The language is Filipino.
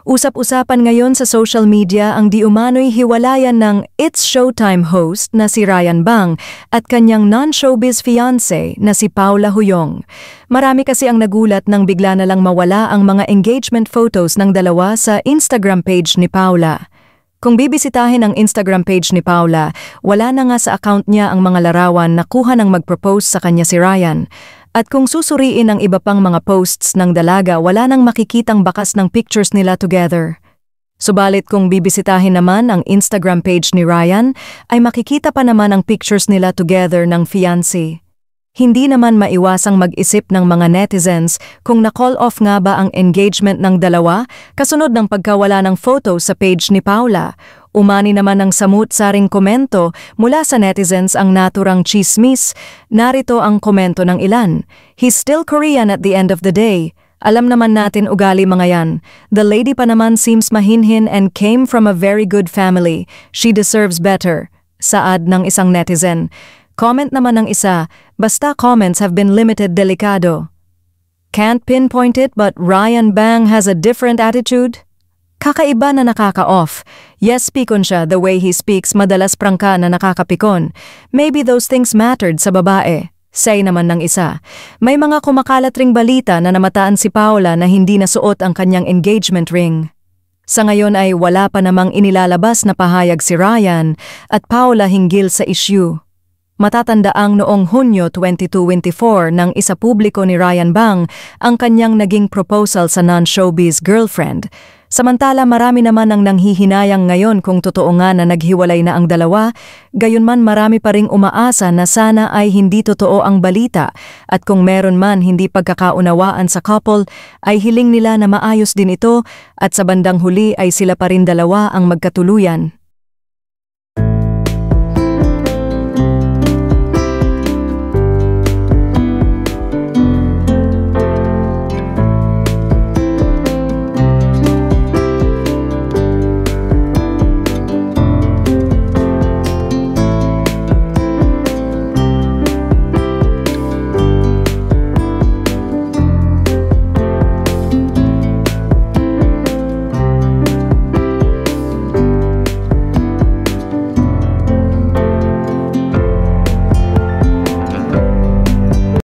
Usap-usapan ngayon sa social media ang di umano'y hiwalayan ng It's Showtime host na si Ryan Bang at kanyang non-showbiz fiancé na si Paula Huyong. Marami kasi ang nagulat nang bigla na lang mawala ang mga engagement photos ng dalawa sa Instagram page ni Paula. Kung bibisitahin ang Instagram page ni Paula, wala na nga sa account niya ang mga larawan na kuha ng mag-propose sa kanya si Ryan. At kung susuriin ang iba pang mga posts ng dalaga, wala nang makikitang bakas ng pictures nila together. Subalit kung bibisitahin naman ang Instagram page ni Ryan, ay makikita pa naman ang pictures nila together ng fiancé. Hindi naman maiwasang mag-isip ng mga netizens kung na-call off nga ba ang engagement ng dalawa kasunod ng pagkawala ng photo sa page ni Paula. Umani naman ng samut-saring komento mula sa netizens ang naturang chismis. Narito ang komento ng ilan. He's still Korean at the end of the day. Alam naman natin ugali mga yan. The lady pa naman seems mahinhin and came from a very good family. She deserves better. Saad ng isang netizen. Comment naman ng isa, basta comments have been limited delikado. Can't pinpoint it but Ryan Bang has a different attitude? Kakaiba na nakaka-off. Yes, pikon siya, the way he speaks madalas prangka na nakakapikon. Maybe those things mattered sa babae. Say naman ng isa. May mga kumakalat ring balita na namataan si Paula na hindi nasuot ang kanyang engagement ring. Sa ngayon ay wala pa namang inilalabas na pahayag si Ryan at Paula hinggil sa issue. Matatandaang noong Hunyo 2024 nang isa publiko ni Ryan Bang ang kanyang naging proposal sa non-showbiz girlfriend. Samantala marami naman ang nanghihinayang ngayon kung totoo nga na naghiwalay na ang dalawa, gayunman marami pa ring umaasa na sana ay hindi totoo ang balita at kung meron man hindi pagkakaunawaan sa couple ay hiling nila na maayos din ito at sa bandang huli ay sila pa rin dalawa ang magkatuluyan.